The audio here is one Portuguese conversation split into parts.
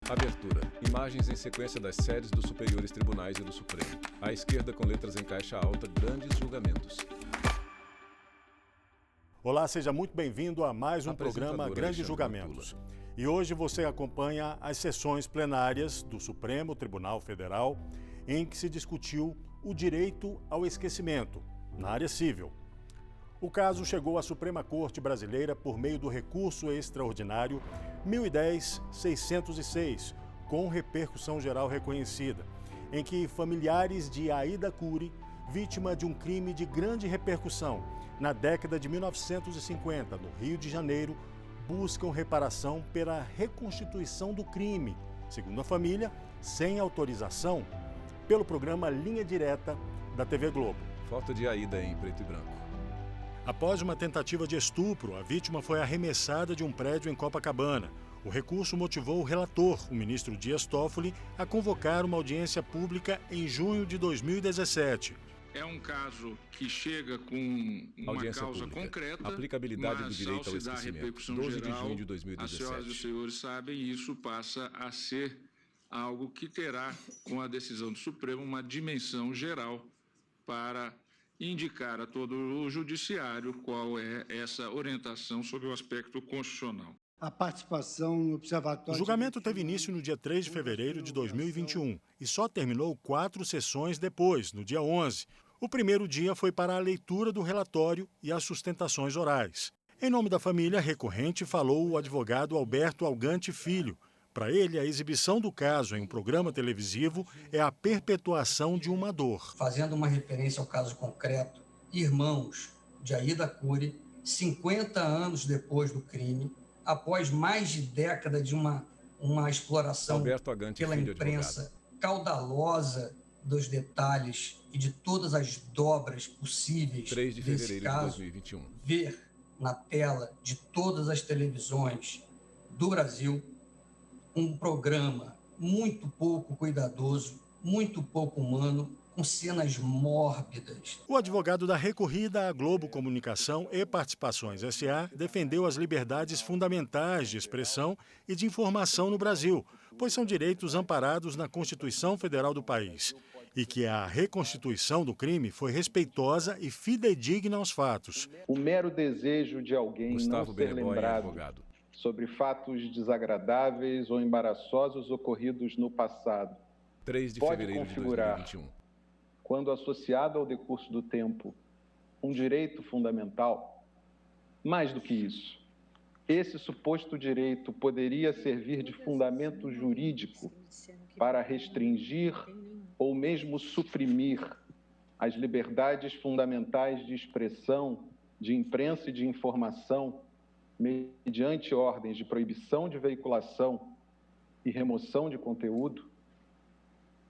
Abertura. Imagens em sequência das séries dos superiores tribunais e do Supremo. À esquerda, com letras em caixa alta, grandes julgamentos. Olá, seja muito bem-vindo a mais um programa Grandes Julgamentos. E hoje você acompanha as sessões plenárias do Supremo Tribunal Federal, em que se discutiu o direito ao esquecimento na área civil. O caso chegou à Suprema Corte Brasileira por meio do recurso extraordinário 1010-606, com repercussão geral reconhecida, em que familiares de Aida Cury, vítima de um crime de grande repercussão na década de 1950, no Rio de Janeiro, buscam reparação pela reconstituição do crime, segundo a família, sem autorização, pelo programa Linha Direta da TV Globo. Foto de Aida em preto e branco. Após uma tentativa de estupro, a vítima foi arremessada de um prédio em Copacabana. O recurso motivou o relator, o ministro Dias Toffoli, a convocar uma audiência pública em junho de 2017. É um caso que chega com uma Audiência causa pública. concreta, Aplicabilidade do direito ao ao se dar esquecimento. repercussão 12 de geral, junho de 2017. as senhoras e os senhores sabem, isso passa a ser algo que terá, com a decisão do Supremo, uma dimensão geral para indicar a todo o judiciário qual é essa orientação sobre o aspecto constitucional. A participação no Observatório... O julgamento teve início no dia 3 de fevereiro de 2021 e só terminou 4 sessões depois, no dia 11. O primeiro dia foi para a leitura do relatório e as sustentações orais. Em nome da família recorrente, falou o advogado Alberto Algante Filho. Para ele, a exibição do caso em um programa televisivo é a perpetuação de uma dor. Fazendo uma referência ao caso concreto, irmãos de Aida Cury, 50 anos depois do crime, após mais de década de uma exploração pela imprensa caudalosa dos detalhes e de todas as dobras possíveis 3 de desse fevereiro caso, de 2021. ver na tela de todas as televisões do Brasil um programa muito pouco cuidadoso, muito pouco humano, com cenas mórbidas. O advogado da recorrida à Globo Comunicação e Participações S.A. defendeu as liberdades fundamentais de expressão e de informação no Brasil, pois são direitos amparados na Constituição Federal do país, e que a reconstituição do crime foi respeitosa e fidedigna aos fatos. O mero desejo de alguém Gustavo não ser Beneboim, lembrado advogado. sobre fatos desagradáveis ou embaraçosos ocorridos no passado 3 de pode fevereiro de configurar, 2021. quando associado ao decurso do tempo, um direito fundamental. Mais do que isso, esse suposto direito poderia servir de fundamento jurídico para restringir ou mesmo suprimir as liberdades fundamentais de expressão, de imprensa e de informação, mediante ordens de proibição de veiculação e remoção de conteúdo.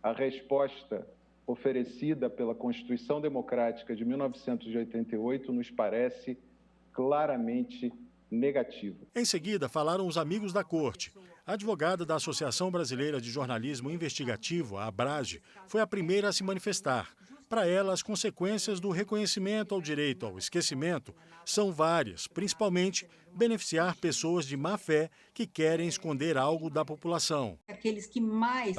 A resposta oferecida pela Constituição Democrática de 1988 nos parece claramente negativa. Em seguida, falaram os amigos da corte. A advogada da Associação Brasileira de Jornalismo Investigativo, a ABRAGE, foi a primeira a se manifestar. Para ela, as consequências do reconhecimento ao direito ao esquecimento são várias, principalmente beneficiar pessoas de má fé que querem esconder algo da população. Aqueles que mais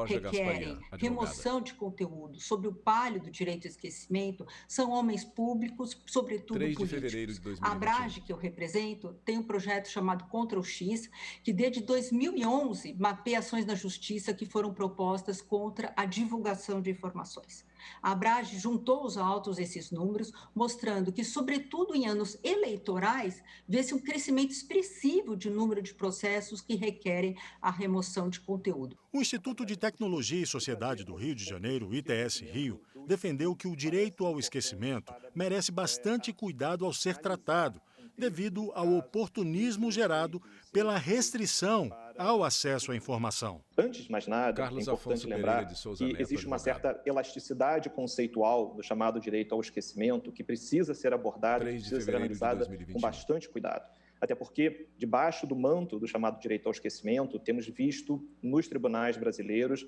requerem remoção de conteúdo sobre o palio do direito ao esquecimento são homens públicos, sobretudo 3 de políticos. fevereiro de 2021. A ABRAGE, que eu represento, tem um projeto chamado Ctrl-X, que desde 2011 mapeia ações na justiça que foram propostas contra a divulgação de informações. A ABRAGE juntou os autos esses números, mostrando que, sobretudo em anos eleitorais, vê-se um crescimento expressivo de número de processos que requerem a remoção de conteúdo. O Instituto de Tecnologia e Sociedade do Rio de Janeiro, o ITS Rio, defendeu que o direito ao esquecimento merece bastante cuidado ao ser tratado, devido ao oportunismo gerado pela restrição ao acesso à informação. Antes de mais nada, Carlos é importante Afonso lembrar Pereira de Souza que Neto, existe uma advogado. certa elasticidade conceitual do chamado direito ao esquecimento, que precisa ser abordada, 3 de precisa ser fevereiro de analisada 2021. com bastante cuidado. Até porque, debaixo do manto do chamado direito ao esquecimento, temos visto nos tribunais brasileiros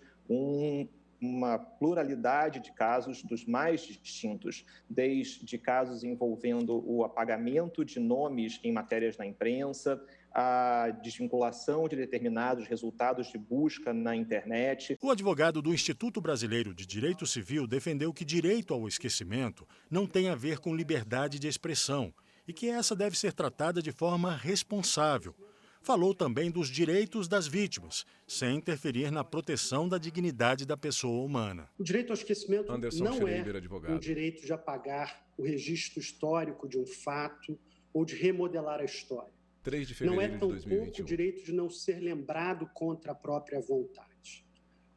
uma pluralidade de casos dos mais distintos, desde casos envolvendo o apagamento de nomes em matérias na imprensa, a desvinculação de determinados resultados de busca na internet. O advogado do Instituto Brasileiro de Direito Civil defendeu que direito ao esquecimento não tem a ver com liberdade de expressão e que essa deve ser tratada de forma responsável. Falou também dos direitos das vítimas, sem interferir na proteção da dignidade da pessoa humana. O direito ao esquecimento Anderson não Schreiber, é advogado. um direito de apagar o registro histórico de um fato ou de remodelar a história. 3 de Não é fevereiro de tampouco 2021. o direito de não ser lembrado contra a própria vontade.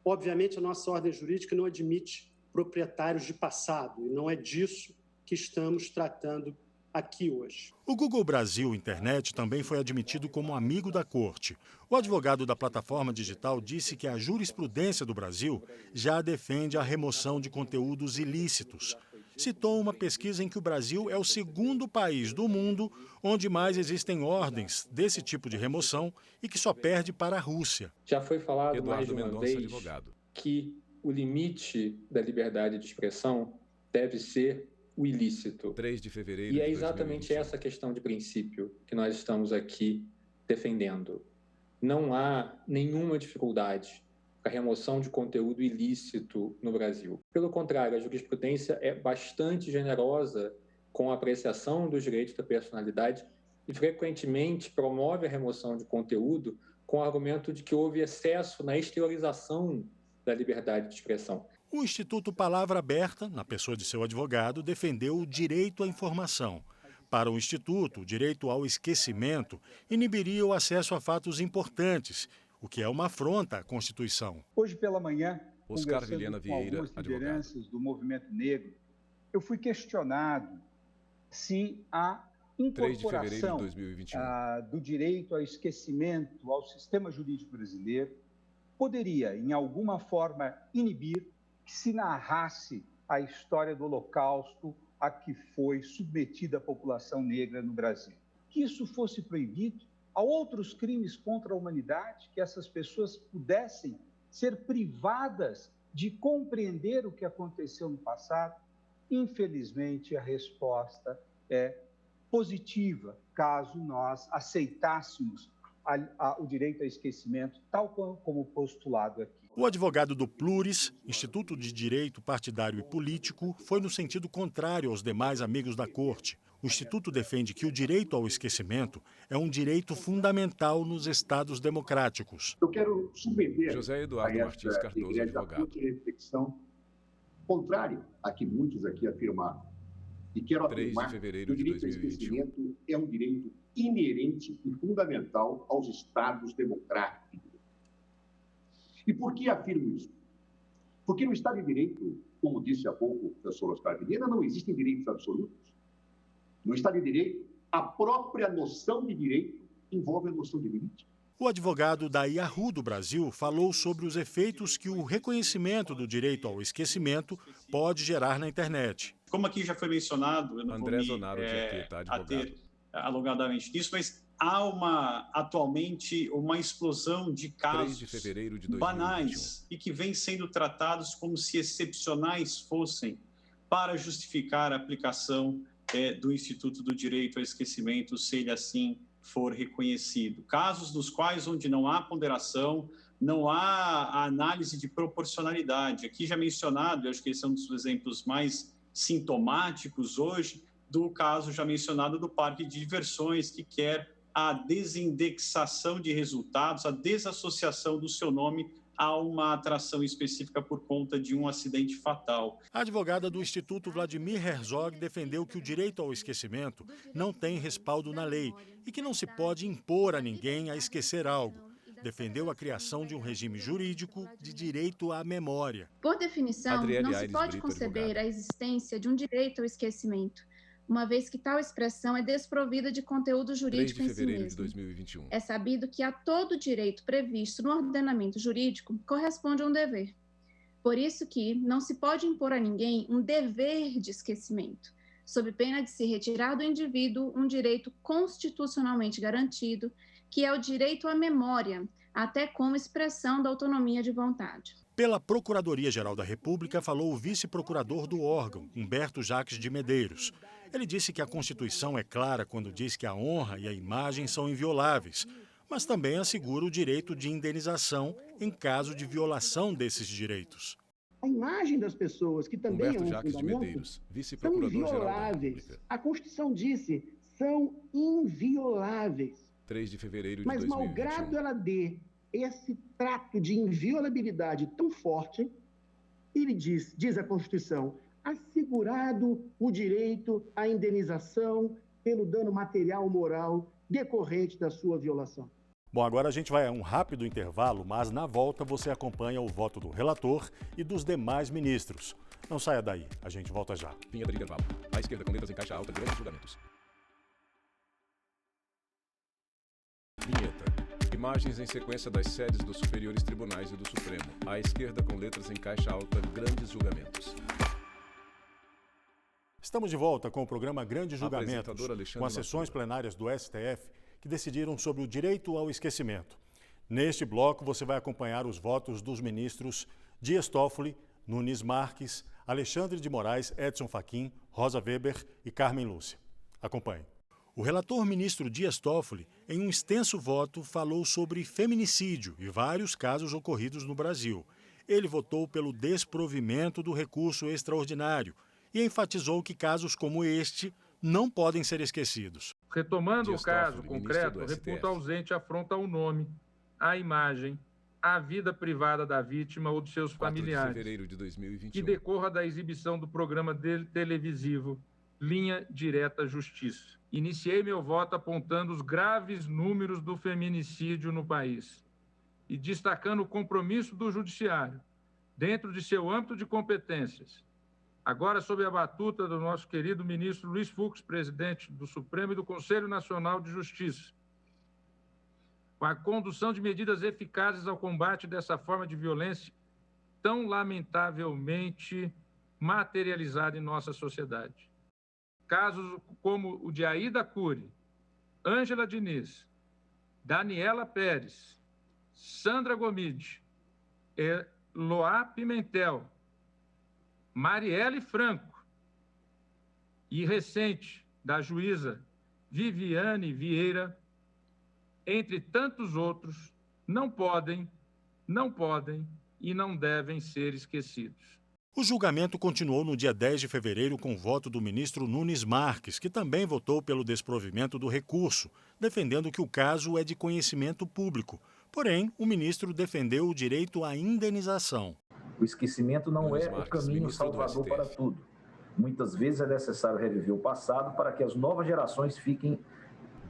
Obviamente, a nossa ordem jurídica não admite proprietários de passado, e não é disso que estamos tratando aqui hoje. O Google Brasil Internet também foi admitido como amigo da corte. O advogado da plataforma digital disse que a jurisprudência do Brasil já defende a remoção de conteúdos ilícitos. Citou uma pesquisa em que o Brasil é o segundo país do mundo onde mais existem ordens desse tipo de remoção e que só perde para a Rússia. Já foi falado Eduardo mais de uma Mendonça, vez advogado. que o limite da liberdade de expressão deve ser o ilícito. 3 de fevereiro E é de exatamente 2021. essa questão de princípio que nós estamos aqui defendendo. Não há nenhuma dificuldade para a remoção de conteúdo ilícito no Brasil. Pelo contrário, a jurisprudência é bastante generosa com a apreciação dos direitos da personalidade e frequentemente promove a remoção de conteúdo com o argumento de que houve excesso na exteriorização da liberdade de expressão. O Instituto Palavra Aberta, na pessoa de seu advogado, defendeu o direito à informação. Para o Instituto, o direito ao esquecimento inibiria o acesso a fatos importantes, o que é uma afronta à Constituição. Hoje pela manhã, Oscar conversando Vilhena com Vieira, algumas advogado. lideranças do movimento negro, eu fui questionado se a 3 de fevereiro de incorporação 2021. do direito ao esquecimento ao sistema jurídico brasileiro poderia, em alguma forma, inibir que se narrasse a história do Holocausto a que foi submetida a população negra no Brasil. Que isso fosse proibido, a outros crimes contra a humanidade, que essas pessoas pudessem ser privadas de compreender o que aconteceu no passado. Infelizmente, a resposta é positiva, caso nós aceitássemos o direito ao esquecimento, tal como postulado aqui. O advogado do Pluris, Instituto de Direito Partidário e Político, foi no sentido contrário aos demais amigos da Corte. O Instituto defende que o direito ao esquecimento é um direito fundamental nos Estados democráticos. Eu quero submeter José Eduardo Martins Cardoso, advogado. De reflexão contrária a que muitos aqui afirmaram. E quero 3 de afirmar fevereiro que o de direito ao 2021. esquecimento é um direito inerente e fundamental aos Estados democráticos. E por que afirmo isso? Porque no Estado de Direito, como disse há pouco o professor Oscar Vilhena, não existem direitos absolutos. No Estado de Direito, a própria noção de direito envolve a noção de limite. O advogado da Yahoo do Brasil falou sobre os efeitos que o reconhecimento do direito ao esquecimento pode gerar na internet. Como aqui já foi mencionado, eu não André vou Zonaro, de ET, tá, ater alongadamente nisso, mas há atualmente uma explosão de 3 casos de fevereiro de 2021. banais e que vêm sendo tratados como se excepcionais fossem para justificar a aplicação do Instituto do Direito ao Esquecimento, se ele assim for reconhecido. Casos nos quais onde não há ponderação, não há a análise de proporcionalidade. Aqui já mencionado, eu acho que esse é um dos exemplos mais sintomáticos hoje, do caso já mencionado do parque de diversões, que quer a desindexação de resultados, a desassociação do seu nome a uma atração específica por conta de um acidente fatal. A advogada do Instituto Vladimir Herzog defendeu que o direito ao esquecimento não tem respaldo na lei e que não se pode impor a ninguém a esquecer algo. Defendeu a criação de um regime jurídico de direito à memória. Por definição, Adriele não se Aires pode Brito, conceber advogada. a existência de um direito ao esquecimento, uma vez que tal expressão é desprovida de conteúdo 3 jurídico de em si fevereiro de mesmo. 2021. É sabido que a todo direito previsto no ordenamento jurídico corresponde um dever. Por isso que não se pode impor a ninguém um dever de esquecimento, sob pena de se retirar do indivíduo um direito constitucionalmente garantido, que é o direito à memória, até como expressão da autonomia de vontade. Pela Procuradoria-Geral da República, falou o vice-procurador do órgão, Humberto Jacques de Medeiros. Ele disse que a Constituição é clara quando diz que a honra e a imagem são invioláveis, mas também assegura o direito de indenização em caso de violação desses direitos. A imagem das pessoas, que também Humberto é um Jacques de fundamento, Medeiros, são vice-procurador-geral da invioláveis. República. A Constituição disse, são invioláveis. 3 de fevereiro de Mas 2021. malgrado ela dê esse trato de inviolabilidade tão forte, ele diz a Constituição, assegurado o direito à indenização pelo dano material ou moral decorrente da sua violação. Bom, agora a gente vai a um rápido intervalo, mas na volta você acompanha o voto do relator e dos demais ministros. Não saia daí, a gente volta já. Vinheta de intervalo. À esquerda, com letras em caixa alta, grandes julgamentos. Vinheta. Imagens em sequência das sedes dos superiores tribunais e do Supremo. À esquerda, com letras em caixa alta, grandes julgamentos. Estamos de volta com o programa Grandes Julgamentos, com as sessões plenárias do STF que decidiram sobre o direito ao esquecimento. Neste bloco, você vai acompanhar os votos dos ministros Dias Toffoli, Nunes Marques, Alexandre de Moraes, Edson Fachin, Rosa Weber e Carmen Lúcia. Acompanhe. O relator ministro Dias Toffoli, em um extenso voto, falou sobre feminicídio e vários casos ocorridos no Brasil. Ele votou pelo desprovimento do recurso extraordinário e enfatizou que casos como este não podem ser esquecidos. Retomando o caso concreto, reputo ausente afronta ao nome, à imagem, à vida privada da vítima ou de seus familiares, 4 de fevereiro de 2021. que decorra da exibição do programa televisivo Linha Direta Justiça. Iniciei meu voto apontando os graves números do feminicídio no país e destacando o compromisso do Judiciário, dentro de seu âmbito de competências, agora sob a batuta do nosso querido ministro Luiz Fux, presidente do Supremo e do Conselho Nacional de Justiça, com a condução de medidas eficazes ao combate dessa forma de violência tão lamentavelmente materializada em nossa sociedade. Casos como o de Aida Cury, Ângela Diniz, Daniela Pérez, Sandra Gomide, Eloá Pimentel, Marielle Franco e recente da juíza Viviane Vieira, entre tantos outros, não podem e não devem ser esquecidos. O julgamento continuou no dia 10 de fevereiro com o voto do ministro Nunes Marques, que também votou pelo desprovimento do recurso, defendendo que o caso é de conhecimento público. Porém, o ministro defendeu o direito à indenização. O esquecimento não é o caminho salvador para tudo. Muitas vezes é necessário reviver o passado para que as novas gerações fiquem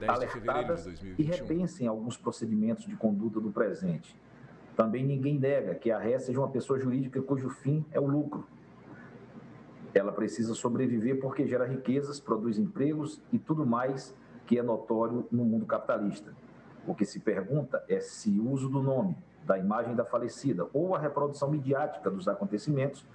alertadas e repensem alguns procedimentos de conduta do presente. Também ninguém nega que a ré seja uma pessoa jurídica cujo fim é o lucro. Ela precisa sobreviver porque gera riquezas, produz empregos e tudo mais que é notório no mundo capitalista. O que se pergunta é se o uso do nome, da imagem da falecida ou a reprodução midiática dos acontecimentos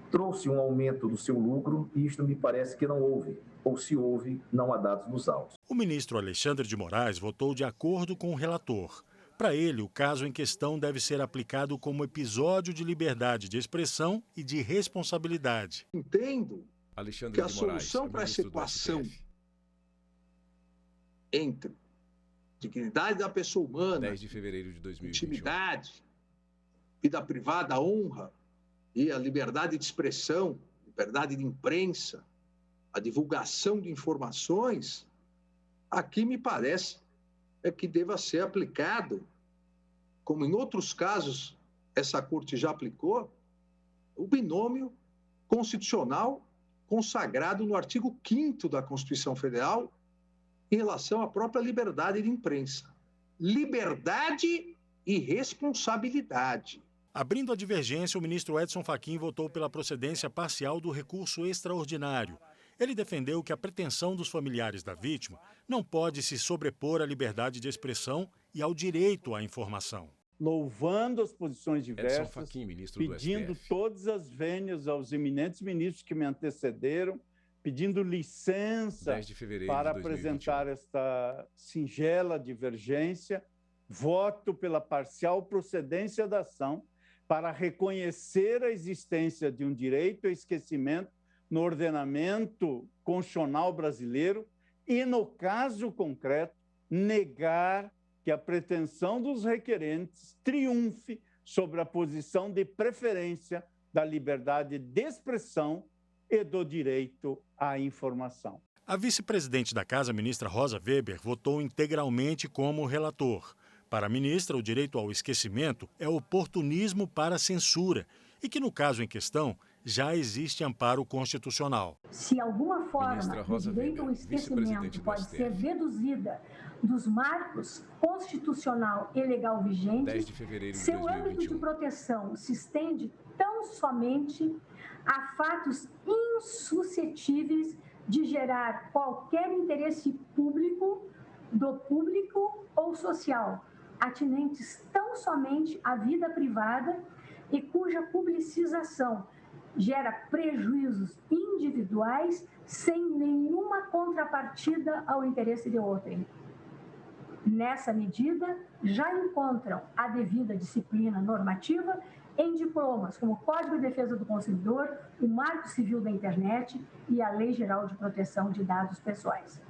trouxe um aumento do seu lucro e isto me parece que não houve, ou se houve, não há dados nos autos. O ministro Alexandre de Moraes votou de acordo com o relator. Para ele, o caso em questão deve ser aplicado como episódio de liberdade de expressão e de responsabilidade. Entendo Alexandre que a de Moraes, solução para essa equação entre dignidade da pessoa humana, 10 de fevereiro de 2021. intimidade, vida privada, honra e a liberdade de expressão, liberdade de imprensa, a divulgação de informações, aqui me parece é que deva ser aplicado, como em outros casos essa Corte já aplicou, o binômio constitucional consagrado no artigo 5º da Constituição Federal em relação à própria liberdade de imprensa. Liberdade e responsabilidade. Abrindo a divergência, o ministro Edson Fachin votou pela procedência parcial do recurso extraordinário. Ele defendeu que a pretensão dos familiares da vítima não pode se sobrepor à liberdade de expressão e ao direito à informação. Louvando as posições diversas, Fachin, pedindo todas as vênias aos eminentes ministros que me antecederam, pedindo licença para apresentar esta singela divergência voto pela parcial procedência da ação para reconhecer a existência de um direito ao esquecimento no ordenamento constitucional brasileiro e, no caso concreto, negar que a pretensão dos requerentes triunfe sobre a posição de preferência da liberdade de expressão e do direito à informação. A vice-presidente da Casa, ministra Rosa Weber, votou integralmente como relator. Para a ministra, o direito ao esquecimento é oportunismo para a censura e que, no caso em questão, já existe amparo constitucional. Se alguma forma o direito ao esquecimento pode ser deduzida dos marcos constitucional e legal vigentes, seu âmbito de proteção se estende tão somente a fatos insuscetíveis de gerar qualquer interesse público, do público ou social, atinentes tão somente à vida privada e cuja publicização gera prejuízos individuais sem nenhuma contrapartida ao interesse de outrem. Nessa medida, já encontram a devida disciplina normativa em diplomas como o Código de Defesa do Consumidor, o Marco Civil da Internet e a Lei Geral de Proteção de Dados Pessoais.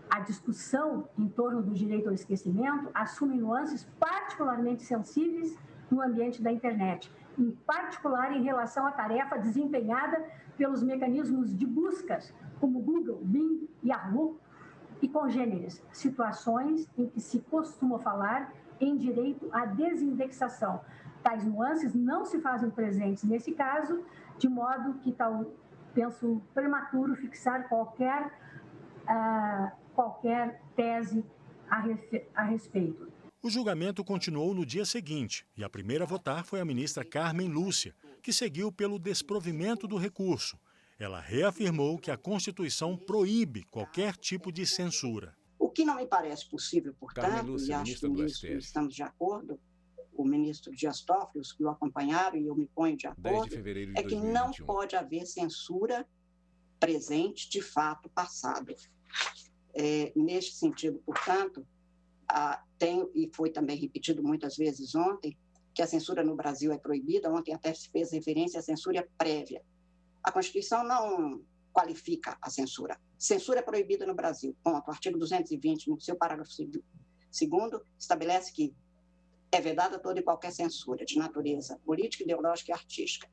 A discussão em torno do direito ao esquecimento assume nuances particularmente sensíveis no ambiente da internet, em particular em relação à tarefa desempenhada pelos mecanismos de buscas, como Google, Bing, Yahoo e congêneres, situações em que se costuma falar em direito à desindexação. Tais nuances não se fazem presentes nesse caso, de modo que penso prematuro fixar qualquer tese a respeito. O julgamento continuou no dia seguinte e a primeira a votar foi a ministra Carmen Lúcia, que seguiu pelo desprovimento do recurso. Ela reafirmou que a Constituição proíbe qualquer tipo de censura. O que não me parece possível, portanto, e acho que nisso estamos de acordo, o ministro Dias Toffoli, os que o acompanharam, e eu me ponho de acordo, é que não pode haver censura presente de fato passado. Neste sentido, portanto, tenho, e foi também repetido muitas vezes ontem, que a censura no Brasil é proibida. Ontem até se fez referência à censura prévia. A Constituição não qualifica a censura. Censura é proibida no Brasil. Ponto. O artigo 220, no seu parágrafo 2º, estabelece que é vedada toda e qualquer censura de natureza política, ideológica e artística.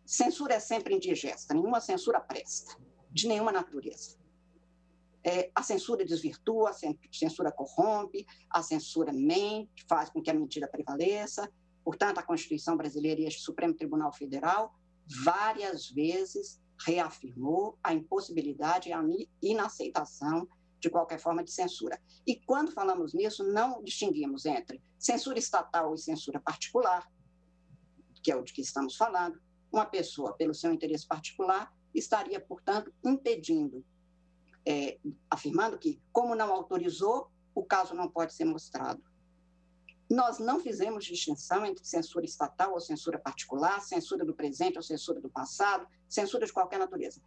Censura é sempre indigesta. Nenhuma censura presta, de nenhuma natureza. A censura desvirtua, a censura corrompe, a censura mente, faz com que a mentira prevaleça. Portanto, a Constituição brasileira e este Supremo Tribunal Federal várias vezes reafirmou a impossibilidade e a inaceitação de qualquer forma de censura. E quando falamos nisso, não distinguimos entre censura estatal e censura particular, que é o de que estamos falando. Uma pessoa, pelo seu interesse particular, estaria, portanto, impedindo, afirmando que, como não autorizou, o caso não pode ser mostrado. Nós não fizemos distinção entre censura estatal ou censura particular, censura do presente ou censura do passado, censura de qualquer natureza.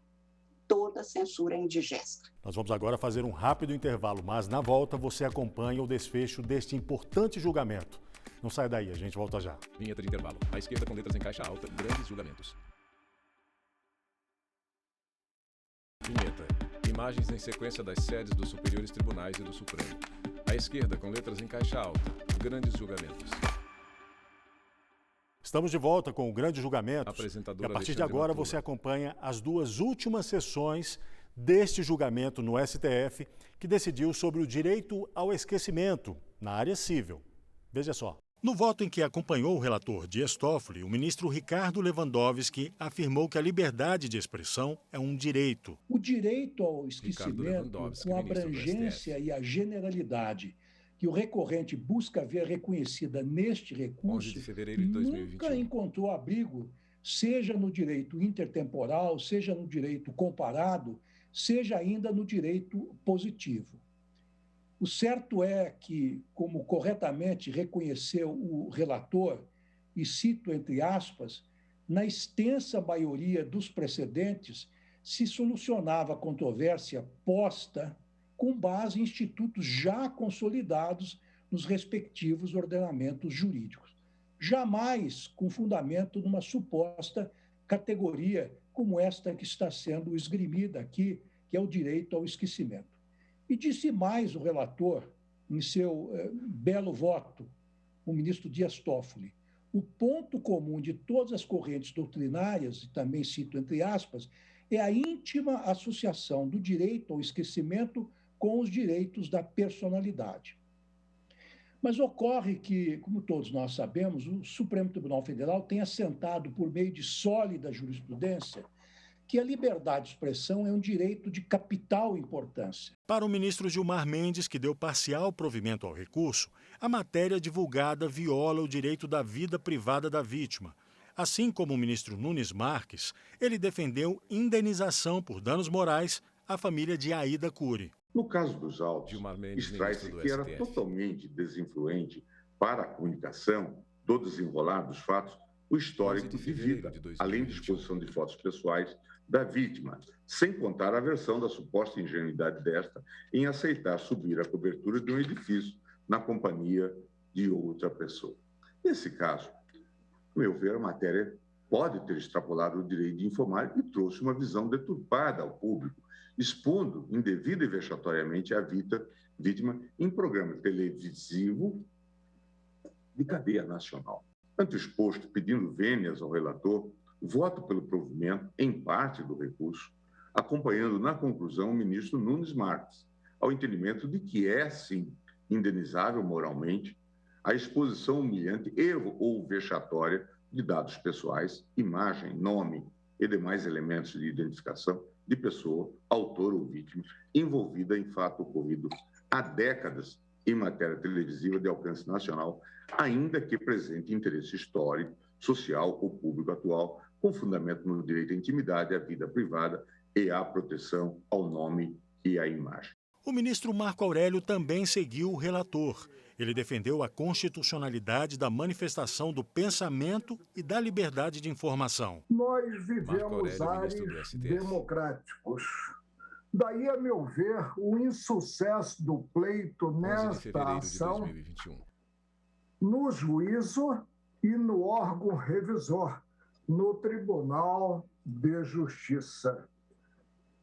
Toda censura é indigesta. Nós vamos agora fazer um rápido intervalo, mas na volta você acompanha o desfecho deste importante julgamento. Não sai daí, a gente volta já. Vinheta de intervalo. À esquerda com letras em caixa alta, grandes julgamentos. Vinheta. Imagens em sequência das sedes dos superiores tribunais e do Supremo. À esquerda, com letras em caixa alta, grandes julgamentos. Estamos de volta com o grande julgamento. E a partir de agora você acompanha as duas últimas sessões deste julgamento no STF, que decidiu sobre o direito ao esquecimento na área civil. Veja só. No voto em que acompanhou o relator Dias Toffoli, o ministro Ricardo Lewandowski afirmou que a liberdade de expressão é um direito. O direito ao esquecimento, com a abrangência e a generalidade que o recorrente busca ver reconhecida neste recurso, nunca encontrou abrigo, seja no direito intertemporal, seja no direito comparado, seja ainda no direito positivo. O certo é que, como corretamente reconheceu o relator, e cito entre aspas, na extensa maioria dos precedentes se solucionava a controvérsia posta com base em institutos já consolidados nos respectivos ordenamentos jurídicos. Jamais com fundamento numa suposta categoria como esta que está sendo esgrimida aqui, que é o direito ao esquecimento. E disse mais o relator, em seu belo voto, o ministro Dias Toffoli: o ponto comum de todas as correntes doutrinárias, e também cito entre aspas, é a íntima associação do direito ao esquecimento com os direitos da personalidade. Mas ocorre que, como todos nós sabemos, o Supremo Tribunal Federal tem assentado, por meio de sólida jurisprudência, que a liberdade de expressão é um direito de capital importância. Para o ministro Gilmar Mendes, que deu parcial provimento ao recurso, a matéria divulgada viola o direito da vida privada da vítima. Assim como o ministro Nunes Marques, ele defendeu indenização por danos morais à família de Aida Cury. No caso dos autos, extrai-se que era totalmente desinfluente para a comunicação do desenrolar dos fatos o histórico de vida, além de exposição de fotos pessoais da vítima, sem contar a versão da suposta ingenuidade desta em aceitar subir a cobertura de um edifício na companhia de outra pessoa. Nesse caso, a meu ver, a matéria pode ter extrapolado o direito de informar e trouxe uma visão deturpada ao público, expondo indevida e vexatoriamente a vítima em programa televisivo de cadeia nacional. Ante o exposto, pedindo vênias ao relator, voto pelo provimento, em parte do recurso, acompanhando na conclusão o ministro Nunes Marques, ao entendimento de que é, sim, indenizável moralmente a exposição humilhante ou vexatória de dados pessoais, imagem, nome e demais elementos de identificação de pessoa, autor ou vítima, envolvida em fato ocorrido há décadas em matéria televisiva de alcance nacional, ainda que presente interesse histórico, social ou público atual, com fundamento no direito à intimidade, à vida privada e à proteção ao nome e à imagem. O ministro Marco Aurélio também seguiu o relator. Ele defendeu a constitucionalidade da manifestação do pensamento e da liberdade de informação. Nós vivemos ares democráticos. Daí, a meu ver, o insucesso do pleito nesta ação no juízo e no órgão revisor, no Tribunal de Justiça.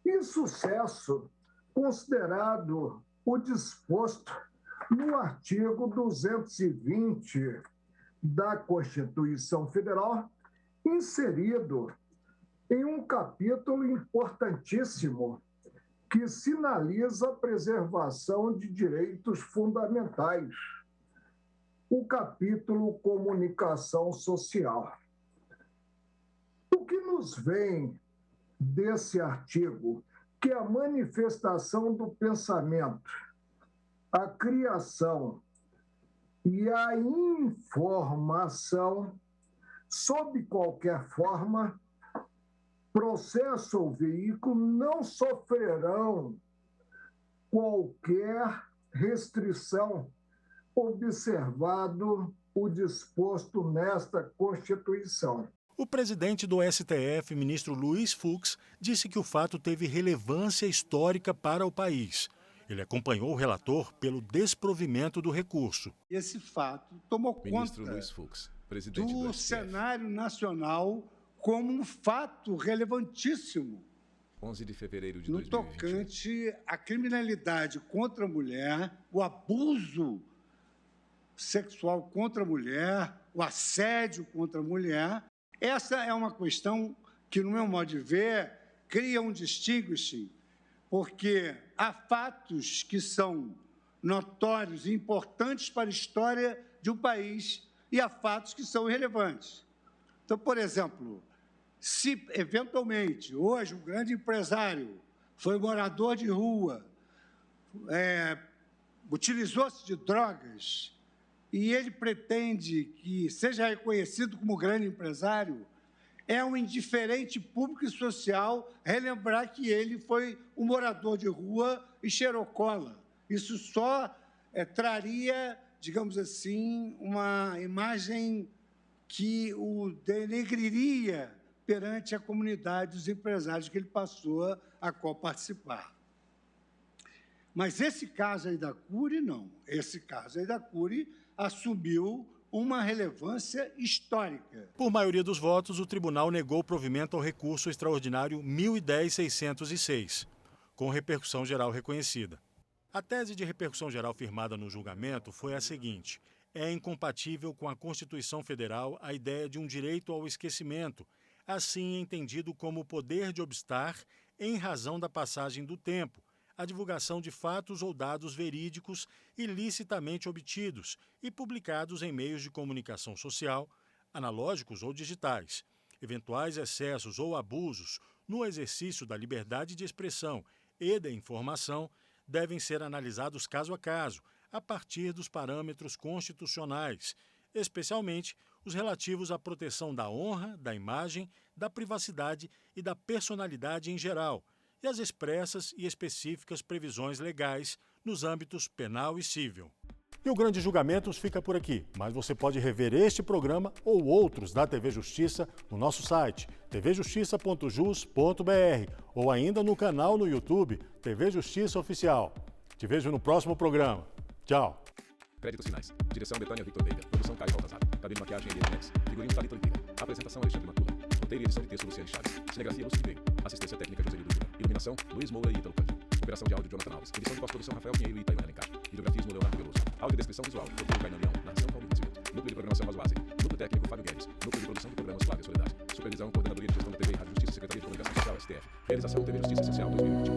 Insucesso considerado o disposto no artigo 220 da Constituição Federal, inserido em um capítulo importantíssimo que sinaliza a preservação de direitos fundamentais, o capítulo Comunicação Social. O que nos vem desse artigo, que a manifestação do pensamento, a criação e a informação, sob qualquer forma, processo ou veículo não sofrerão qualquer restrição, observado o disposto nesta Constituição. O presidente do STF, ministro Luiz Fux, disse que o fato teve relevância histórica para o país. Ele acompanhou o relator pelo desprovimento do recurso. Esse fato tomou ministro conta Luiz Fux, presidente do cenário nacional como um fato relevantíssimo. 11 de fevereiro de 2021. No tocante à criminalidade contra a mulher, o abuso sexual contra a mulher, o assédio contra a mulher. Essa é uma questão que, no meu modo de ver, cria um distinguish, porque há fatos que são notórios e importantes para a história de um país e há fatos que são irrelevantes. Então, por exemplo, se eventualmente hoje um grande empresário foi morador de rua, utilizou-se de drogas, e ele pretende que seja reconhecido como grande empresário, é um indiferente público e social relembrar que ele foi um morador de rua e cheirou cola. Isso só traria, digamos assim, uma imagem que o denegriria perante a comunidade dos empresários que ele passou a participar. Mas esse caso aí da Cury, não. Esse caso aí da Cury assumiu uma relevância histórica. Por maioria dos votos, o tribunal negou provimento ao recurso extraordinário 1010-606, com repercussão geral reconhecida. A tese de repercussão geral firmada no julgamento foi a seguinte: é incompatível com a Constituição Federal a ideia de um direito ao esquecimento, assim entendido como o poder de obstar, em razão da passagem do tempo, a divulgação de fatos ou dados verídicos ilicitamente obtidos e publicados em meios de comunicação social, analógicos ou digitais. Eventuais excessos ou abusos no exercício da liberdade de expressão e da informação devem ser analisados caso a caso, a partir dos parâmetros constitucionais, especialmente os relativos à proteção da honra, da imagem, da privacidade e da personalidade em geral, e as expressas e específicas previsões legais nos âmbitos penal e civil. E o Grande Julgamentos fica por aqui, mas você pode rever este programa ou outros da TV Justiça no nosso site, tvjustiça.jus.br, ou ainda no canal no YouTube TV Justiça Oficial. Te vejo no próximo programa. Tchau. Créditos finais. Direção Betânia Victor Veiga. Produção Caio Baltazar. Cabine maquiagem Eliane Neves. Figurino Thalita Oliveira. Apresentação Alexandre Matula. Roteiro e edição de texto Luciane Chaves. Cinegrafia Lúcio Ribeiro. Assistência técnica José Lúcio. Iluminação Luiz Moura e Ítalo Cândido. Operação de áudio Jonathan Alves. Edição de pós-produção Rafael Pinheiro e Taimana Alencar. Videografismo Leonardo Veloso. Áudio e descrição visual. Roteiro Cainã Leão. Narração Paulo Nascimento. Núcleo de programação Oswald. Núcleo técnico Fábio Guedes. Núcleo de produção de programas Flávia Soledade. Supervisão Coordenadoria de Gestão da TV e Rádio Justiça, Secretaria de Comunicação Social, STF. Realização TV Justiça Essencial 2020.